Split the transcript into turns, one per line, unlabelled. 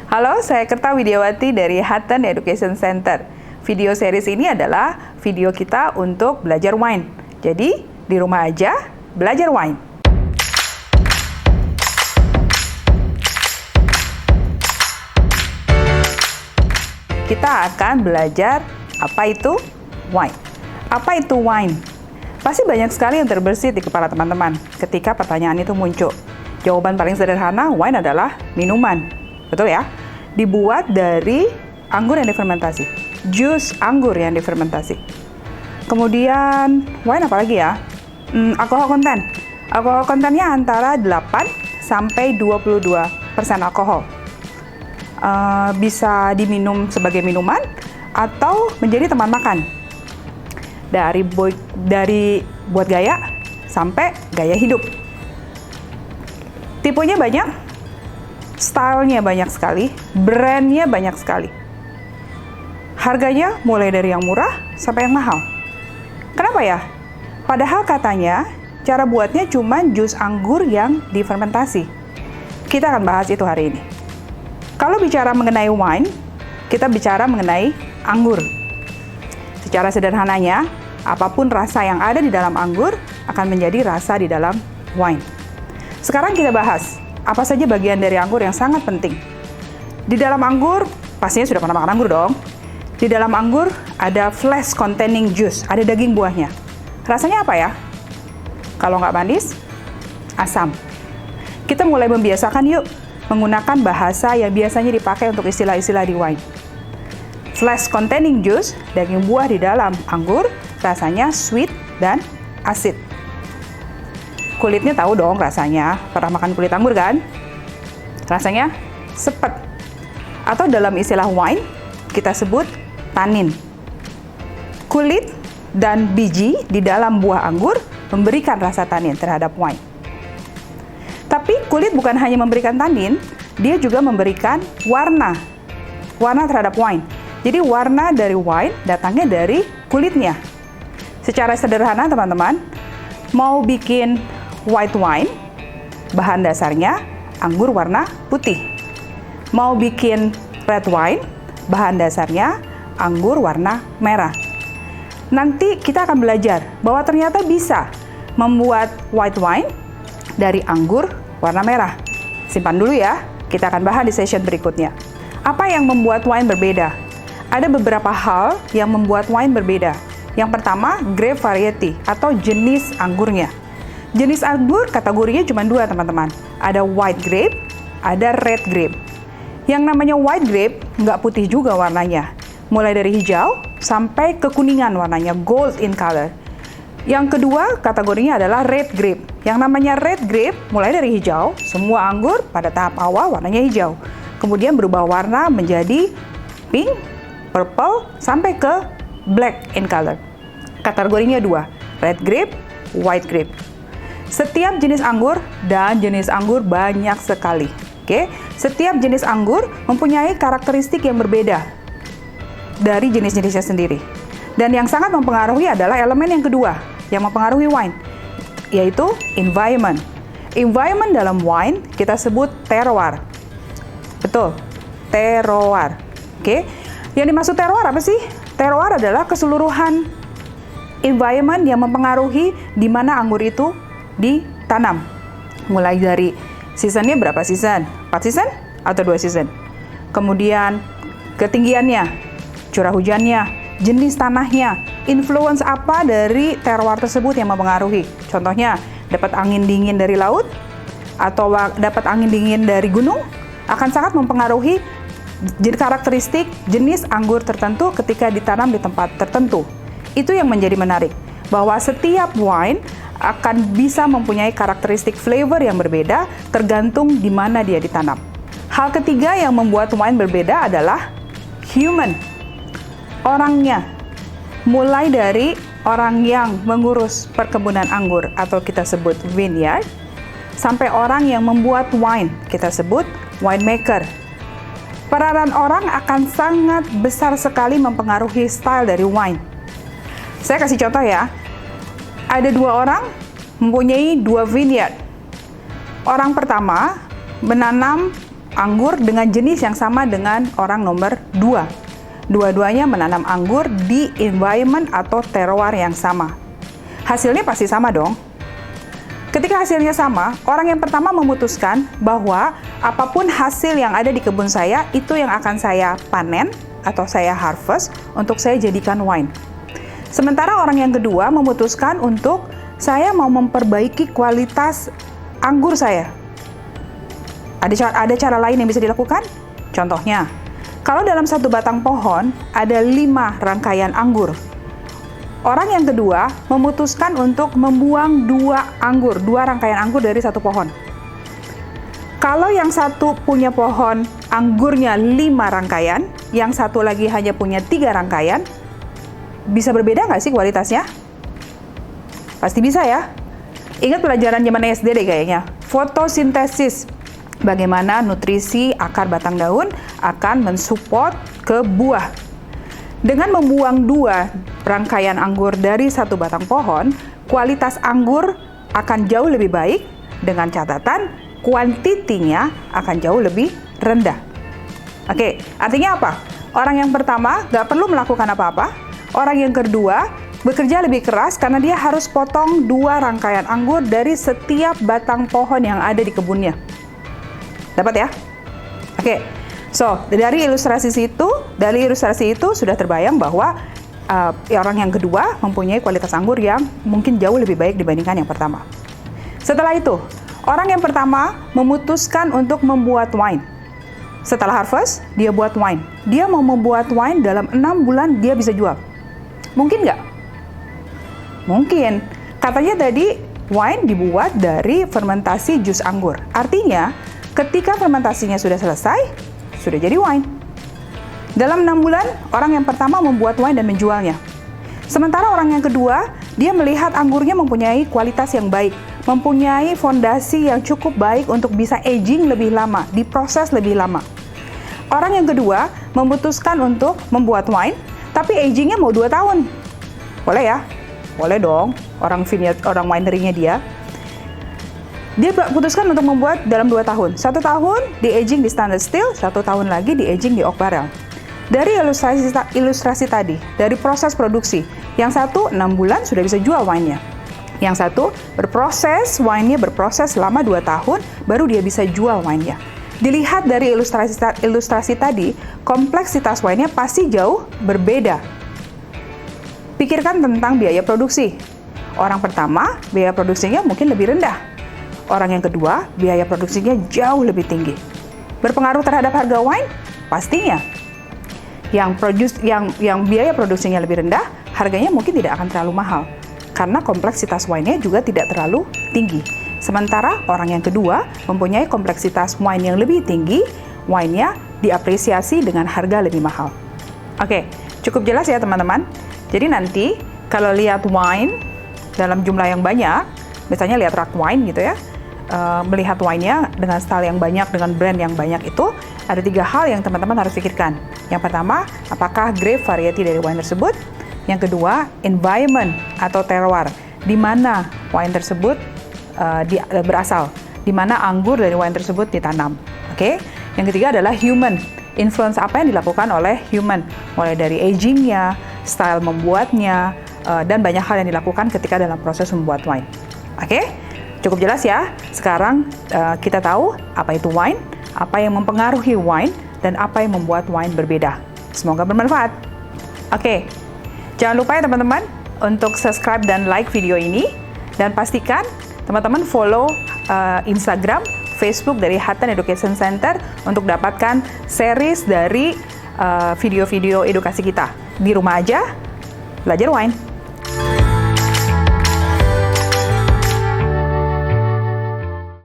Halo, saya Kerta Widiawati dari Hutton Education Center. Video series ini adalah video kita untuk belajar wine. Jadi, di rumah aja belajar wine. Kita akan belajar apa itu wine. Apa itu wine? Pasti banyak sekali yang terbersit di kepala teman-teman ketika pertanyaan itu muncul. Jawaban paling sederhana, wine adalah minuman. Betul ya? Dibuat dari anggur yang difermentasi. Jus anggur yang difermentasi. Kemudian, wine apa lagi ya? Alkohol konten. Alkohol kontennya antara 8 sampai 22% alkohol. Bisa diminum sebagai minuman atau menjadi teman makan. Dari buat gaya sampai gaya hidup. Tipenya banyak, stylenya banyak sekali, brandnya banyak sekali. Harganya mulai dari yang murah sampai yang mahal. Kenapa ya? Padahal katanya cara buatnya cuma jus anggur yang difermentasi. Kita akan bahas itu hari ini. Kalau bicara mengenai wine, kita bicara mengenai anggur. Secara sederhananya, apapun rasa yang ada di dalam anggur akan menjadi rasa di dalam wine. Sekarang kita bahas, apa saja bagian dari anggur yang sangat penting. Di dalam anggur, pastinya sudah pernah makan anggur dong. Di dalam anggur ada flesh containing juice, ada daging buahnya. Rasanya apa ya? Kalau nggak manis, asam. Kita mulai membiasakan yuk menggunakan bahasa yang biasanya dipakai untuk istilah-istilah di wine. Flesh containing juice, daging buah di dalam anggur, rasanya sweet dan asid. Kulitnya tahu dong rasanya, pernah makan kulit anggur kan? Rasanya sepet. Atau dalam istilah wine, kita sebut tanin. Kulit dan biji di dalam buah anggur memberikan rasa tanin terhadap wine. Tapi kulit bukan hanya memberikan tanin, dia juga memberikan warna terhadap wine. Jadi warna dari wine datangnya dari kulitnya. Secara sederhana teman-teman, mau bikin white wine, bahan dasarnya anggur warna putih. Mau bikin red wine, bahan dasarnya anggur warna merah. Nanti kita akan belajar bahwa ternyata bisa membuat white wine dari anggur warna merah. Simpan dulu ya, kita akan bahas di session berikutnya. Apa yang membuat wine berbeda? Ada beberapa hal yang membuat wine berbeda. Yang pertama, grape variety atau jenis anggurnya. Jenis anggur kategorinya cuma dua teman-teman. Ada white grape, ada red grape. Yang namanya white grape nggak putih juga warnanya. Mulai dari hijau sampai kekuningan warnanya, gold in color. Yang kedua kategorinya adalah red grape. Yang namanya red grape mulai dari hijau, semua anggur pada tahap awal warnanya hijau. Kemudian berubah warna menjadi pink, purple, sampai ke black in color. Kategorinya dua, red grape, white grape. Setiap jenis anggur dan jenis anggur banyak sekali. Oke, setiap jenis anggur mempunyai karakteristik yang berbeda dari jenis-jenisnya sendiri. Dan yang sangat mempengaruhi adalah elemen yang kedua yang mempengaruhi wine, yaitu environment. Environment dalam wine kita sebut terroir. Betul, terroir. Oke, yang dimaksud terroir apa sih? Terroir adalah keseluruhan environment yang mempengaruhi di mana anggur itu ditanam. Mulai dari seasonnya berapa season? 4 season atau 2 season? Kemudian ketinggiannya, curah hujannya, jenis tanahnya, influence apa dari terroir tersebut yang mempengaruhi. Contohnya, dapat angin dingin dari laut atau dapat angin dingin dari gunung akan sangat mempengaruhi karakteristik jenis anggur tertentu ketika ditanam di tempat tertentu. Itu yang menjadi menarik, bahwa setiap wine akan bisa mempunyai karakteristik flavor yang berbeda tergantung di mana dia ditanam. Hal ketiga yang membuat wine berbeda adalah human, orangnya. Mulai dari orang yang mengurus perkebunan anggur atau kita sebut vineyard, sampai orang yang membuat wine, kita sebut winemaker. Peranan orang akan sangat besar sekali mempengaruhi style dari wine. Saya kasih contoh ya. Ada dua orang mempunyai dua vineyard. Orang pertama menanam anggur dengan jenis yang sama dengan orang nomor 2. Dua-duanya menanam anggur di environment atau terroir yang sama. Hasilnya pasti sama dong. Ketika hasilnya sama, orang yang pertama memutuskan bahwa apapun hasil yang ada di kebun saya, itu yang akan saya panen atau saya harvest untuk saya jadikan wine. Sementara orang yang kedua memutuskan untuk saya mau memperbaiki kualitas anggur saya. Ada cara lain yang bisa dilakukan? Contohnya, kalau dalam satu batang pohon ada 5 rangkaian anggur, orang yang kedua memutuskan untuk membuang 2 rangkaian anggur dari satu pohon. Kalau yang satu punya pohon anggurnya 5 rangkaian, yang satu lagi hanya punya 3 rangkaian, bisa berbeda nggak sih kualitasnya? Pasti bisa ya. Ingat pelajaran zaman SD deh kayaknya. Fotosintesis. Bagaimana nutrisi akar batang daun akan mensupport ke buah. Dengan membuang 2 rangkaian anggur dari satu batang pohon, kualitas anggur akan jauh lebih baik, dengan catatan kuantitinya akan jauh lebih rendah. Oke, artinya apa? Orang yang pertama nggak perlu melakukan apa-apa. Orang yang kedua bekerja lebih keras karena dia harus potong 2 rangkaian anggur dari setiap batang pohon yang ada di kebunnya. Dapat ya? Oke. So, dari ilustrasi itu sudah terbayang bahwa orang yang kedua mempunyai kualitas anggur yang mungkin jauh lebih baik dibandingkan yang pertama. Setelah itu, orang yang pertama memutuskan untuk membuat wine. Setelah harvest, dia buat wine. Dia mau membuat wine dalam 6 bulan dia bisa jual. Mungkin nggak? Mungkin. Katanya tadi wine dibuat dari fermentasi jus anggur. Artinya, ketika fermentasinya sudah selesai, sudah jadi wine. Dalam 6 bulan, orang yang pertama membuat wine dan menjualnya. Sementara orang yang kedua, dia melihat anggurnya mempunyai kualitas yang baik, mempunyai fondasi yang cukup baik untuk bisa aging lebih lama, diproses lebih lama. Orang yang kedua memutuskan untuk membuat wine, tapi agingnya mau 2 tahun. Boleh ya? Boleh dong, orang winery-nya dia. Dia putuskan untuk membuat dalam 2 tahun. 1 tahun di aging di standard still, 1 tahun lagi di aging di oak barrel. Dari ilustrasi tadi, dari proses produksi, yang satu 6 bulan sudah bisa jual wine-nya. Yang satu wine-nya berproses selama 2 tahun, baru dia bisa jual wine-nya. Dilihat dari ilustrasi tadi, kompleksitas wine-nya pasti jauh berbeda. Pikirkan tentang biaya produksi. Orang pertama, biaya produksinya mungkin lebih rendah. Orang yang kedua, biaya produksinya jauh lebih tinggi. Berpengaruh terhadap harga wine? Pastinya. Yang biaya produksinya lebih rendah, harganya mungkin tidak akan terlalu mahal. Karena kompleksitas wine-nya juga tidak terlalu tinggi. Sementara orang yang kedua mempunyai kompleksitas wine yang lebih tinggi, wine-nya diapresiasi dengan harga lebih mahal. Oke, cukup jelas ya teman-teman? Jadi nanti kalau lihat wine dalam jumlah yang banyak, misalnya lihat rak wine gitu ya, melihat wine-nya dengan style yang banyak, dengan brand yang banyak itu, ada 3 hal yang teman-teman harus pikirkan. Yang pertama, apakah grape variety dari wine tersebut? Yang kedua, environment atau terroir, di mana wine tersebut berasal, di mana anggur dari wine tersebut ditanam. Oke? Yang ketiga adalah human, influence apa yang dilakukan oleh human, mulai dari aging-nya, style membuatnya, dan banyak hal yang dilakukan ketika dalam proses membuat wine. Oke? Cukup jelas ya? Sekarang kita tahu apa itu wine, apa yang mempengaruhi wine, dan apa yang membuat wine berbeda. Semoga bermanfaat. Oke, jangan lupa ya teman-teman untuk subscribe dan like video ini, dan pastikan teman-teman follow Instagram, Facebook dari Hutton Education Center untuk dapatkan series dari video-video edukasi kita. Di rumah aja, belajar wine.